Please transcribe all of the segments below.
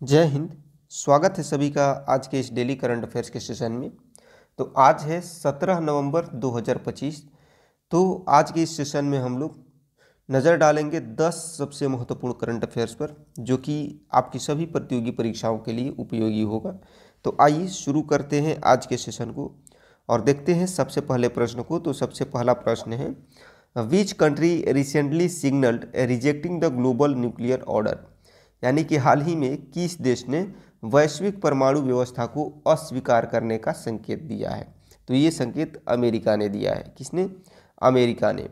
जय हिंद। स्वागत है सभी का आज के इस डेली करंट अफेयर्स के सेशन में। तो आज है 17 नवंबर 2025। तो आज के इस सेशन में हम लोग नज़र डालेंगे 10 सबसे महत्वपूर्ण करंट अफेयर्स पर, जो कि आपकी सभी प्रतियोगी परीक्षाओं के लिए उपयोगी होगा। तो आइए शुरू करते हैं आज के सेशन को और देखते हैं सबसे पहले प्रश्न को। तो सबसे पहला प्रश्न है, which country recently signalled rejecting the global nuclear order, यानी कि हाल ही में किस देश ने वैश्विक परमाणु व्यवस्था को अस्वीकार करने का संकेत दिया है। तो ये संकेत अमेरिका ने दिया है। किसने? अमेरिका ने।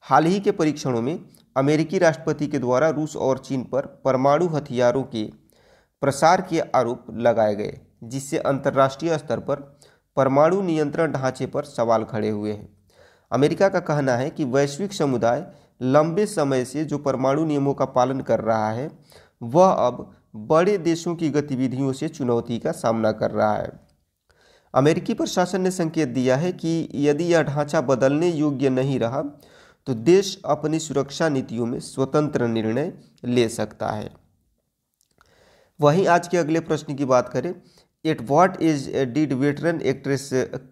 हाल ही के परीक्षणों में अमेरिकी राष्ट्रपति के द्वारा रूस और चीन पर परमाणु हथियारों के प्रसार के आरोप लगाए गए, जिससे अंतर्राष्ट्रीय स्तर पर परमाणु नियंत्रण ढांचे पर सवाल खड़े हुए हैं। अमेरिका का कहना है कि वैश्विक समुदाय लंबे समय से जो परमाणु नियमों का पालन कर रहा है, वह अब बड़े देशों की गतिविधियों से चुनौती का सामना कर रहा है। अमेरिकी प्रशासन ने संकेत दिया है कि यदि यह ढांचा बदलने योग्य नहीं रहा तो देश अपनी सुरक्षा नीतियों में स्वतंत्र निर्णय ले सकता है। वहीं आज के अगले प्रश्न की बात करें, at what age did veteran actress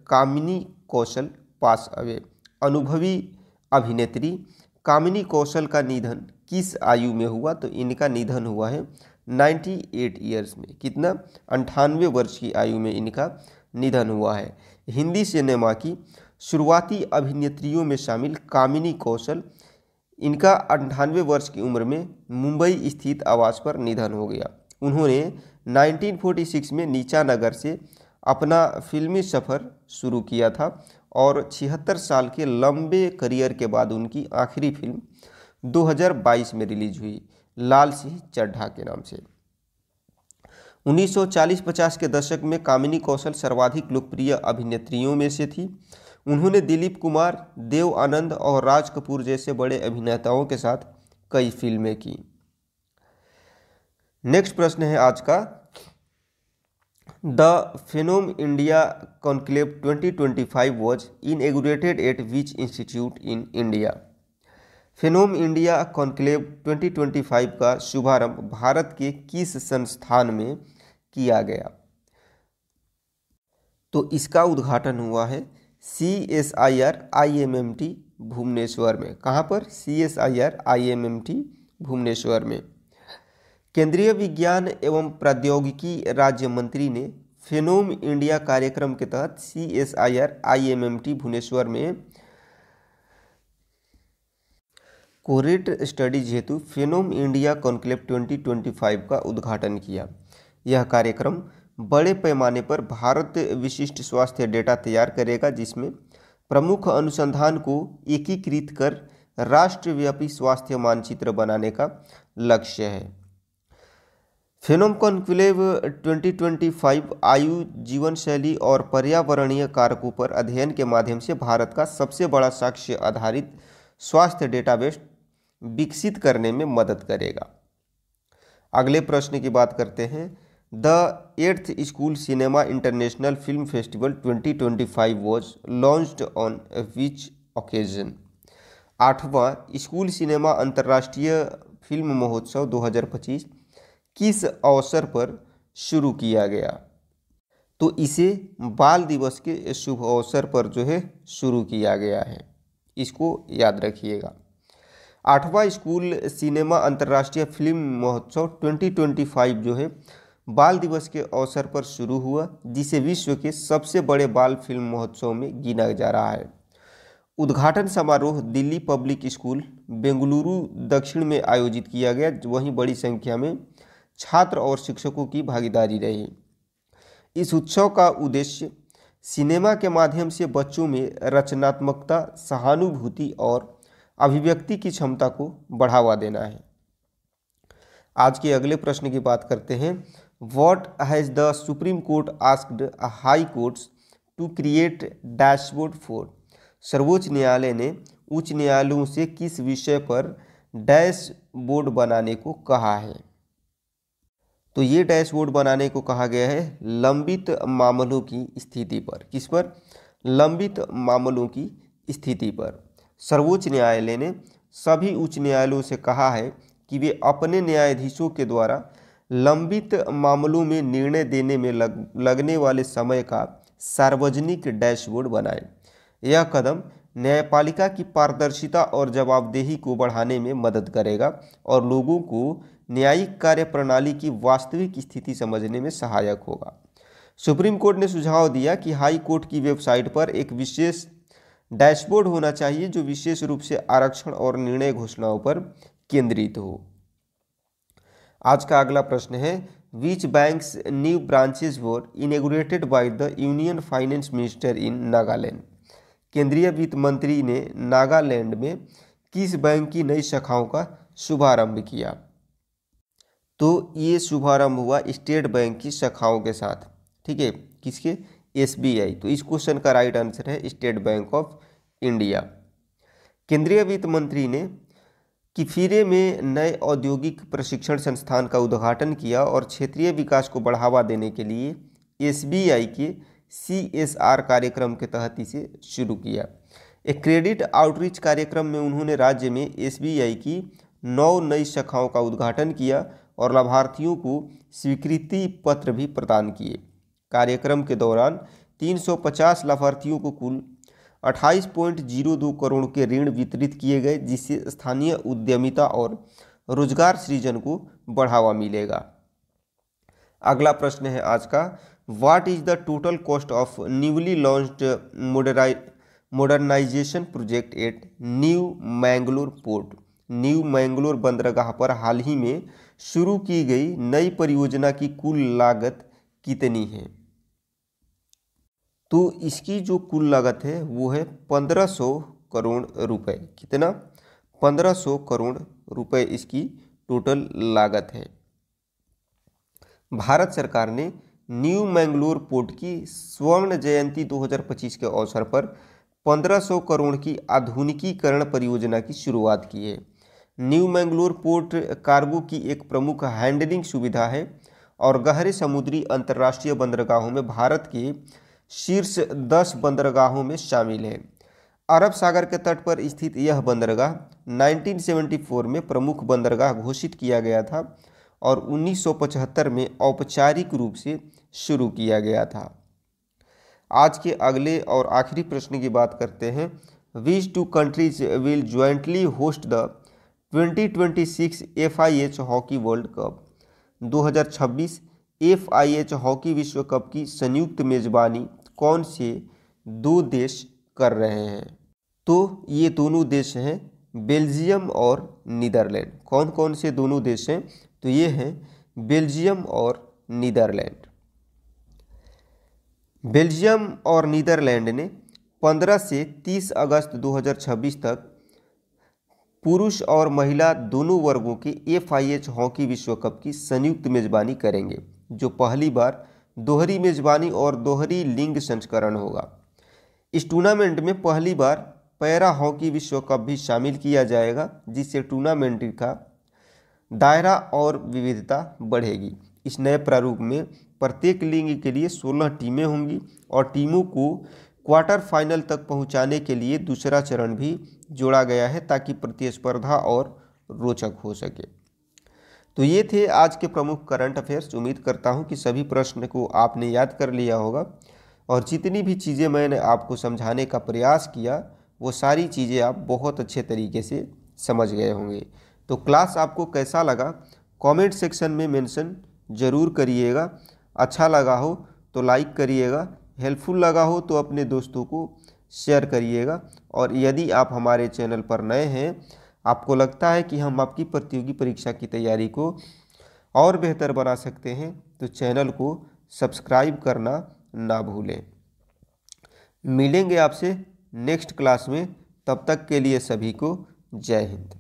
Kamini Kaushal pass away, अनुभवी अभिनेत्री कामिनी कौशल का निधन किस आयु में हुआ? तो इनका निधन हुआ है 98 ईयर्स में। कितना? 98 वर्ष की आयु में इनका निधन हुआ है। हिंदी सिनेमा की शुरुआती अभिनेत्रियों में शामिल कामिनी कौशल, इनका 98 वर्ष की उम्र में मुंबई स्थित आवास पर निधन हो गया। उन्होंने 1946 में नीचा नगर से अपना फिल्मी सफ़र शुरू किया था और 76 साल के लंबे करियर के बाद उनकी आखिरी फिल्म 2022 में रिलीज हुई, लाल सिंह चड्ढा के नाम से। 1940-50 के दशक में कामिनी कौशल सर्वाधिक लोकप्रिय अभिनेत्रियों में से थी। उन्होंने दिलीप कुमार, देव आनंद और राज कपूर जैसे बड़े अभिनेताओं के साथ कई फिल्में की। नेक्स्ट प्रश्न है आज का, the Phenom India conclave 2025 was inaugurated at which institute in India. Phenom India conclave 2025 का शुभारंभ भारत के किस संस्थान में किया गया? तो इसका उद्घाटन हुआ है CSIR IMMT भुवनेश्वर में। कहाँ पर? CSIR IMMT भुवनेश्वर में। केंद्रीय विज्ञान एवं प्रौद्योगिकी राज्य मंत्री ने फेनोम इंडिया कार्यक्रम के तहत CSIR IMMT भुवनेश्वर में कोरेट स्टडीज हेतु फेनोम इंडिया कॉन्क्लेव 2025 का उद्घाटन किया। यह कार्यक्रम बड़े पैमाने पर भारत विशिष्ट स्वास्थ्य डेटा तैयार करेगा, जिसमें प्रमुख अनुसंधान को एकीकृत कर राष्ट्रव्यापी स्वास्थ्य मानचित्र बनाने का लक्ष्य है। फेनोम कॉन्क्लेव 2025 आयु, जीवन शैली और पर्यावरणीय कारकों पर अध्ययन के माध्यम से भारत का सबसे बड़ा साक्ष्य आधारित स्वास्थ्य डेटाबेस विकसित करने में मदद करेगा। अगले प्रश्न की बात करते हैं, the 8th school cinema international film festival 2025 was launched on which occasion. 8वां स्कूल सिनेमा अंतर्राष्ट्रीय फिल्म महोत्सव 2025 किस अवसर पर शुरू किया गया? तो इसे बाल दिवस के शुभ अवसर पर जो है शुरू किया गया है, इसको याद रखिएगा। 8वां स्कूल सिनेमा अंतर्राष्ट्रीय फिल्म महोत्सव 2025 जो है बाल दिवस के अवसर पर शुरू हुआ, जिसे विश्व के सबसे बड़े बाल फिल्म महोत्सव में गिना जा रहा है। उद्घाटन समारोह दिल्ली पब्लिक स्कूल बेंगलुरु दक्षिण में आयोजित किया गया। वहीं बड़ी संख्या में छात्र और शिक्षकों की भागीदारी रही। इस उत्सव का उद्देश्य सिनेमा के माध्यम से बच्चों में रचनात्मकता, सहानुभूति और अभिव्यक्ति की क्षमता को बढ़ावा देना है। आज के अगले प्रश्न की बात करते हैं, what has the supreme court asked high courts to create dashboard for. सर्वोच्च न्यायालय ने उच्च न्यायालयों से किस विषय पर डैशबोर्ड बनाने को कहा है? तो ये डैशबोर्ड बनाने को कहा गया है लंबित मामलों की स्थिति पर। किस पर? लंबित मामलों की स्थिति पर। सर्वोच्च न्यायालय ने सभी उच्च न्यायालयों से कहा है कि वे अपने न्यायाधीशों के द्वारा लंबित मामलों में निर्णय देने में लगने वाले समय का सार्वजनिक डैशबोर्ड बनाएं। यह कदम न्यायपालिका की पारदर्शिता और जवाबदेही को बढ़ाने में मदद करेगा और लोगों को न्यायिक कार्य प्रणाली की वास्तविक स्थिति समझने में सहायक होगा। सुप्रीम कोर्ट ने सुझाव दिया कि हाई कोर्ट की वेबसाइट पर एक विशेष डैशबोर्ड होना चाहिए जो विशेष रूप से आरक्षण और निर्णय घोषणाओं पर केंद्रित हो। आज का अगला प्रश्न है, विच banks new branches were inaugurated by the union finance minister in Nagaland. केंद्रीय वित्त मंत्री ने नागालैंड में किस बैंक की नई शाखाओं का शुभारंभ किया? तो ये शुभारंभ हुआ स्टेट बैंक की शाखाओं के साथ। ठीक है, किसके? SBI। तो इस क्वेश्चन का राइट आंसर है स्टेट बैंक ऑफ इंडिया। केंद्रीय वित्त मंत्री ने किफिरे में नए औद्योगिक प्रशिक्षण संस्थान का उद्घाटन किया और क्षेत्रीय विकास को बढ़ावा देने के लिए SBI के CSR कार्यक्रम के तहत इसे शुरू किया। एक क्रेडिट आउटरीच कार्यक्रम में उन्होंने राज्य में SBI की 9 नई शाखाओं का उद्घाटन किया और लाभार्थियों को स्वीकृति पत्र भी प्रदान किए। कार्यक्रम के दौरान 350 लाभार्थियों को कुल 28.02 करोड़ के ऋण वितरित किए गए, जिससे स्थानीय उद्यमिता और रोजगार सृजन को बढ़ावा मिलेगा। अगला प्रश्न है आज का, what is the total cost of newly launched modernisation project at New Mangalore Port. New Mangalore बंदरगाह पर हाल ही में शुरू की गई नई परियोजना की कुल लागत कितनी है? तो इसकी जो कुल लागत है वो है 1500 करोड़ रुपए। कितना? 1500 करोड़ रुपए इसकी टोटल लागत है। भारत सरकार ने न्यू मैंगलोर पोर्ट की स्वर्ण जयंती 2025 के अवसर पर 1500 करोड़ की आधुनिकीकरण परियोजना की शुरुआत की है। न्यू मैंगलोर पोर्ट कार्गो की एक प्रमुख हैंडलिंग सुविधा है और गहरे समुद्री अंतर्राष्ट्रीय बंदरगाहों में भारत के शीर्ष 10 बंदरगाहों में शामिल है। अरब सागर के तट पर स्थित यह बंदरगाह 1974 में प्रमुख बंदरगाह घोषित किया गया था और 1975 में औपचारिक रूप से शुरू किया गया था। आज के अगले और आखिरी प्रश्न की बात करते हैं। Which two countries will jointly host the 2026 FIH hockey world cup. 2026 FIH hockey विश्व कप की संयुक्त मेजबानी कौन से 2 देश कर रहे हैं? तो ये दोनों देश हैं बेल्जियम और नीदरलैंड। कौन कौन से दोनों देश हैं? तो ये हैं बेल्जियम और नीदरलैंड। बेल्जियम और नीदरलैंड ने 15 से 30 अगस्त 2026 तक पुरुष और महिला दोनों वर्गों के FIH हॉकी विश्व कप की संयुक्त मेजबानी करेंगे, जो पहली बार दोहरी मेजबानी और दोहरी लिंग संस्करण होगा। इस टूर्नामेंट में पहली बार पैरा हॉकी विश्व कप भी शामिल किया जाएगा, जिससे टूर्नामेंट का दायरा और विविधता बढ़ेगी। इस नए प्रारूप में प्रत्येक लिंग के लिए 16 टीमें होंगी और टीमों को क्वार्टर फाइनल तक पहुंचाने के लिए दूसरा चरण भी जोड़ा गया है, ताकि प्रतिस्पर्धा और रोचक हो सके। तो ये थे आज के प्रमुख करंट अफेयर्स। उम्मीद करता हूं कि सभी प्रश्न को आपने याद कर लिया होगा और जितनी भी चीज़ें मैंने आपको समझाने का प्रयास किया वो सारी चीज़ें आप बहुत अच्छे तरीके से समझ गए होंगे। तो क्लास आपको कैसा लगा कमेंट सेक्शन में मेंशन ज़रूर करिएगा। अच्छा लगा हो तो लाइक करिएगा, हेल्पफुल लगा हो तो अपने दोस्तों को शेयर करिएगा। और यदि आप हमारे चैनल पर नए हैं, आपको लगता है कि हम आपकी प्रतियोगी परीक्षा की तैयारी को और बेहतर बना सकते हैं, तो चैनल को सब्सक्राइब करना ना भूलें। मिलेंगे आपसे नेक्स्ट क्लास में, तब तक के लिए सभी को जय हिंद।